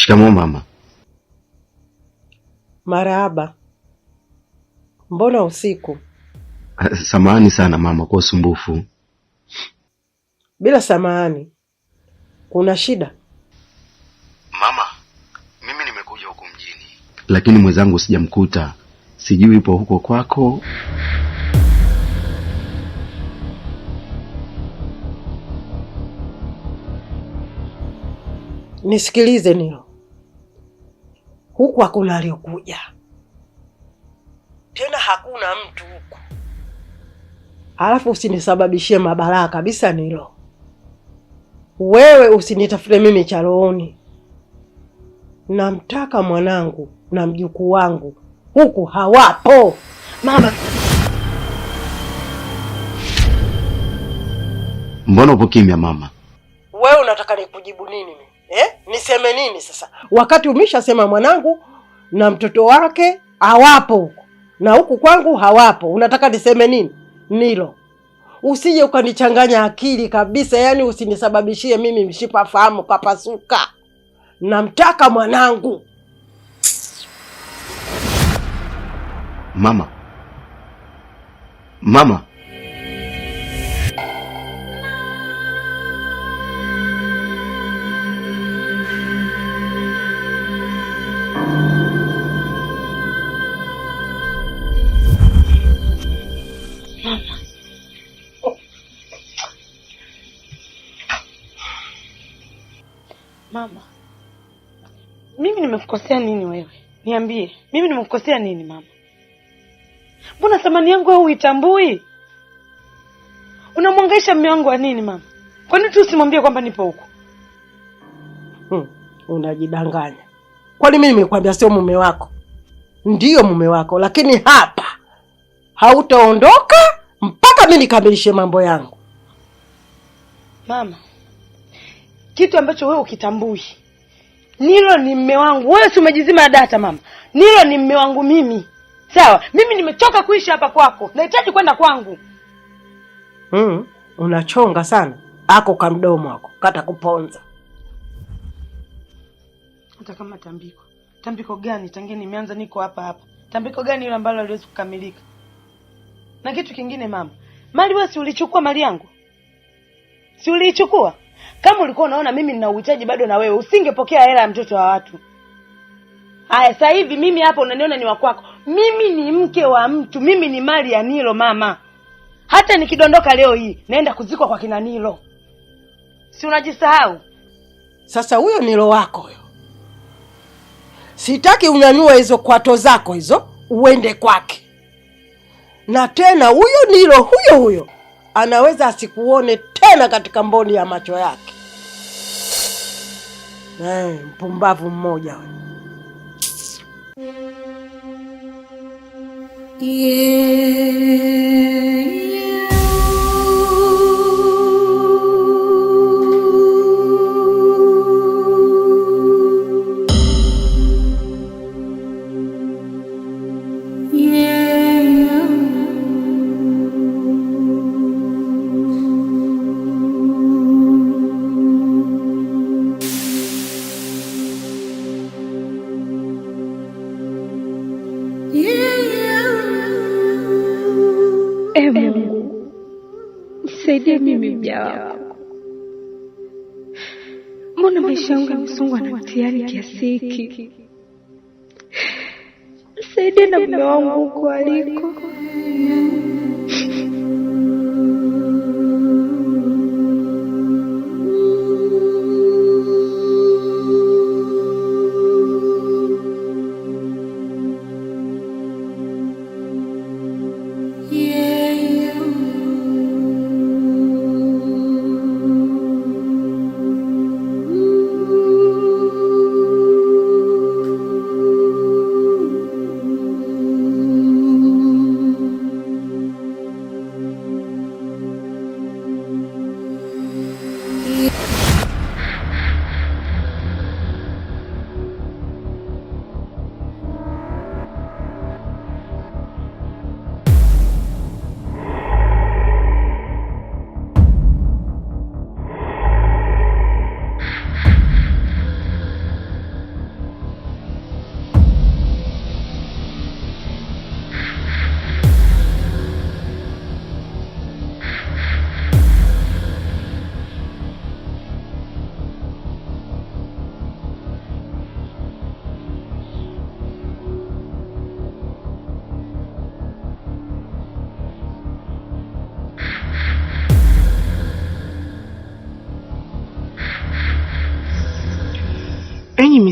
Shikamoo mama. Marahaba. Mbona usiku? Samahani sana mama kwa usumbufu. Bila samahani. Kuna shida? Mama, mimi nimekuja huko mjini, lakini mwenzangu sijamkuta. Sijui ipo huko kwako. Nisikilize Nilo. Huku hakuna aliyokuja. Tena hakuna mtu huku. Alafu usinisababishie mabalaa kabisa Nilo. Wewe usinitafute mimi cha rohoni. Namtaka mwanangu na mjukuu wangu. Huku hawapo. Mama. Mbona upo kimya mama? Wewe unataka nikujibu nini mimi? Niseme nini sasa? Wakati umeshasema mwanangu na mtoto wake hawapo huko. Na huku kwangu hawapo. Unataka niseme nini? Nilo. Usije ukanichanganya akili kabisa, yani usinisababishie mimi mshipa fahamu kapasuka. Namtaka mwanangu. Mama. Mama. Mama, mimi nimekukosea nini wewe? Niambie, mimi nimekukosea nini mama? Mbona thamani yangu wewe uitambui? Unamwangaisha mume wangu wa nini mama? Kwa nini tu usimwambie kwamba nipo huko? Unajidanganya. Kwani mimi nimekwambia sio mume wako? Ndiyo mume wako, lakini hapa hautaondoka mpaka mimi nikamilishe mambo yangu. Mama, kitu ambacho wewe ukitambui. Nilo ni mume wangu. Wewe si umejizima data mama. Nilo ni mume wangu mimi. Sawa? Mimi nimechoka kuishi hapa kwako. Nahitaji kwenda kwangu. Unachonga sana. Ako kamdomo wako. Kata kuponza. Hata kama tambiko. Tambiko gani? Tangia nimeanza niko hapa. Tambiko gani ile ambalo haliwezi kukamilika? Na kitu kingine mama. Mali wewe si ulichukua mali yangu? Si uliichukua? Kama ulikuwa unaona mimi nina uhitaji bado na wewe, usingepokea hela ya mtoto wa watu. Haya sasa hivi mimi hapa unaniona ni wa kwako. Mimi ni mke wa mtu, mimi ni mali ya Nilo mama. Hata nikidondoka leo hii, naenda kuzikwa kwa kina Nilo. Si unajisahau? Sasa huyo Nilo wako huyo. Sitaki unyanyue hizo kwato zako hizo, uende kwake. Na tena huyo Nilo huyo anaweza asikuone tena katika mboni ya macho yake. Mpumbavu mmoja wewe. Mungu, nisaidie mimi mja wako. Mbona maisha yangu yamesongwa na mtihani kiasi hiki? Nisaidie na mume wangu huko aliko.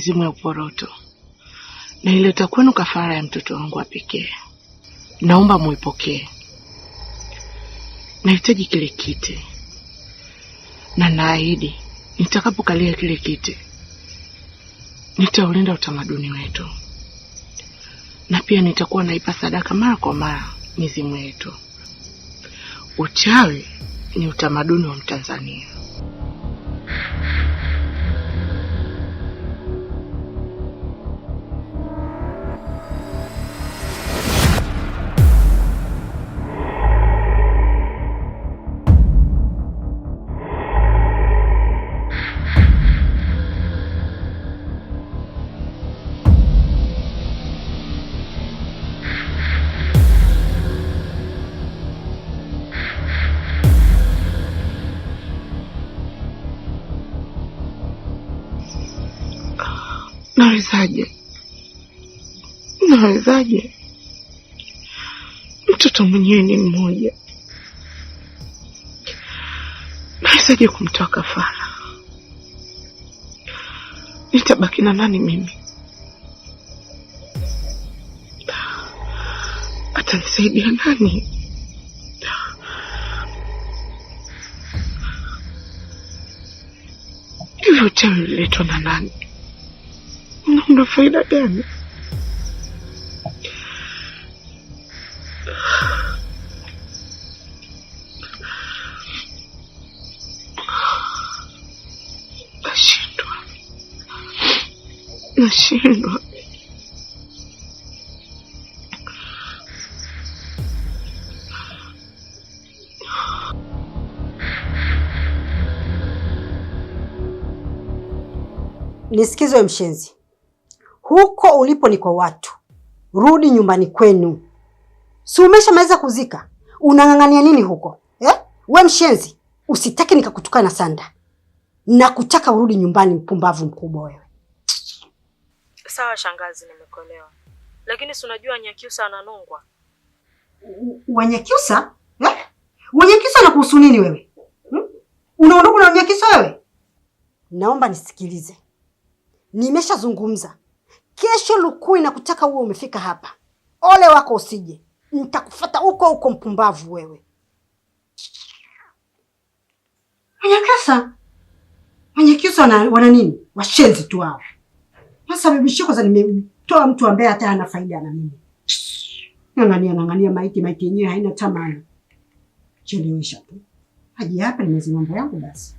mizimu ya uporoto. Naileta kwenu kafara ya mtoto wangu wa pekee. Naomba muipokee. Nahitaji kile kiti. Na naahidi nitakapokalia kile kiti nitaulinda utamaduni wetu. Na pia nitakuwa naipa sadaka mara kwa mara mizimu yetu. Uchawi ni utamaduni wa Mtanzania. Nawezaje? Mtoto mwenyewe ni mmoja. Nawezaje kumtoa kafara? Nitabaki na nani mimi? Atanisaidia nani? Hivyo uchawi uliletwa na nani? Una faida gani? Nashindwa. Nisikizwe mshenzi. Huko ulipo ni kwa watu. Rudi nyumbani kwenu. Si umeshamaliza kuzika? Unang'ang'ania nini huko? We mshenzi, usitaki nikakutukana Sanda. Na kutaka urudi nyumbani, mpumbavu mkubwa wewe. Sawa shangazi, nimekuelewa. Lakini si unajua Nyakyusa ananongwa. Wanyakyusa? Wanyakyusa na kuhusu nini wewe? Unaondoka na Wanyakyusa wewe? Naomba nisikilize. Nimeshazungumza. Kesho Lukui na kutaka uwe umefika hapa. Ole wako usije. Nitakufuata huko mpumbavu wewe. Wanyakyusa wana nini? Washenzi tu hao. Sasa bibishiko za nimetoa mtu ambaye hata hana faida na mimi. Ng'ang'ania maiti yenyewe haina tamani. Chelewesha tu. Haji hapa ni mambo yangu basi.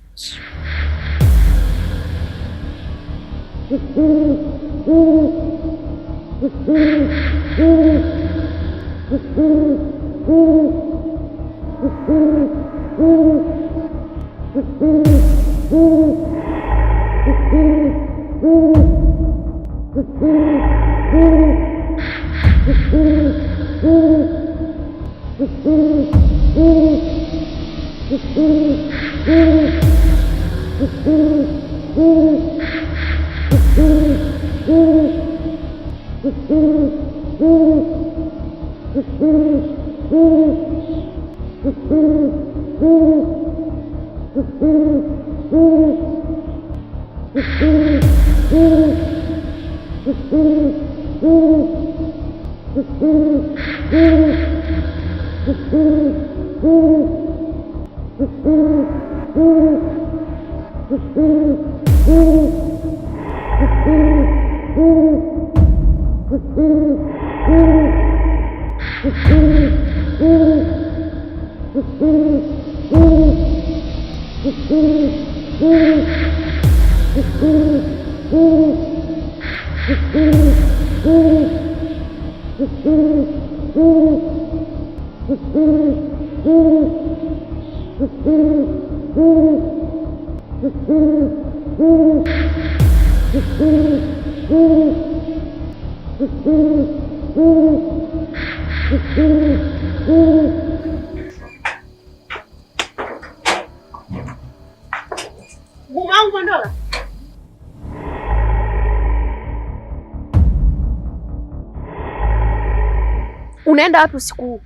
Unaenda wapi usiku huu?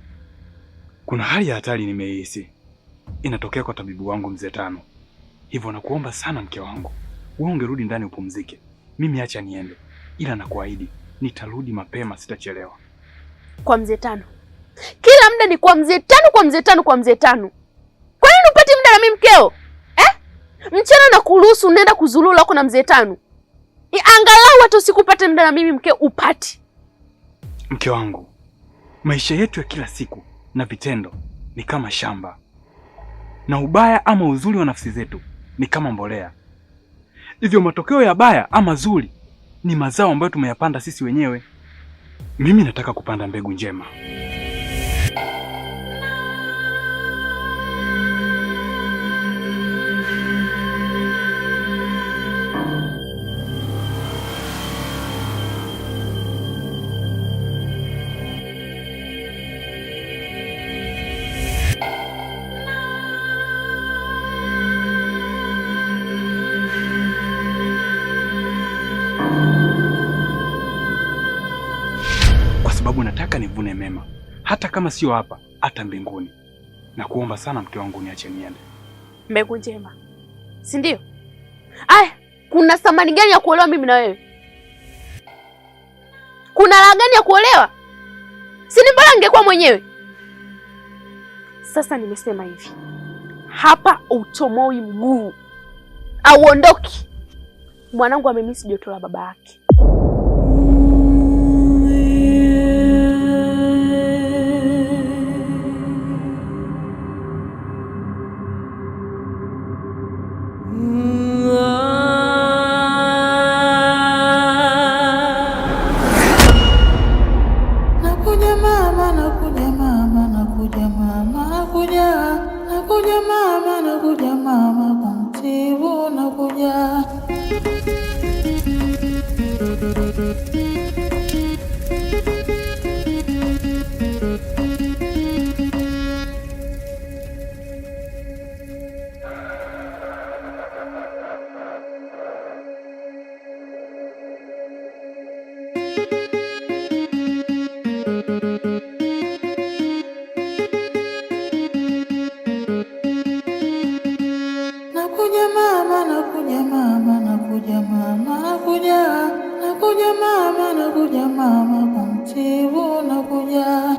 Kuna hali ya hatari nimeihisi. Inatokea kwa tabibu wangu mzee Tano. Hivyo nakuomba sana mke wangu, wewe ungerudi ndani upumzike. Mimi acha niende, ila nakuahidi nitarudi mapema, sitachelewa. Kwa mzee Tano? Kila muda ni kwa mzee Tano, kwa mzee Tano, kwa mzee Tano. Kwa nini upati muda na mimi mkeo? Mchana na kuruhusu unaenda kuzulula huko na mzee Tano. Angalau hata usikupate muda na mimi mkeo upati. Mke wangu, maisha yetu ya kila siku na vitendo ni kama shamba, na ubaya ama uzuri wa nafsi zetu ni kama mbolea. Hivyo matokeo ya baya ama zuri ni mazao ambayo tumeyapanda sisi wenyewe. Mimi nataka kupanda mbegu njema. Sababu nataka nivune mema, hata kama sio hapa, hata mbinguni. Na kuomba sana mke wangu, niache niende. Mbegu njema, si ndio? Aya, kuna thamani gani ya kuolewa mimi na wewe? Kuna raha gani ya kuolewa? Si ni bora ningekuwa mwenyewe. Sasa nimesema hivi, hapa utomoi mguu au ondoki. Mwanangu amemisi joto la baba yake. Nakuja mama kumtibu, nakuja. Nakuja mama kumtibu, nakuja.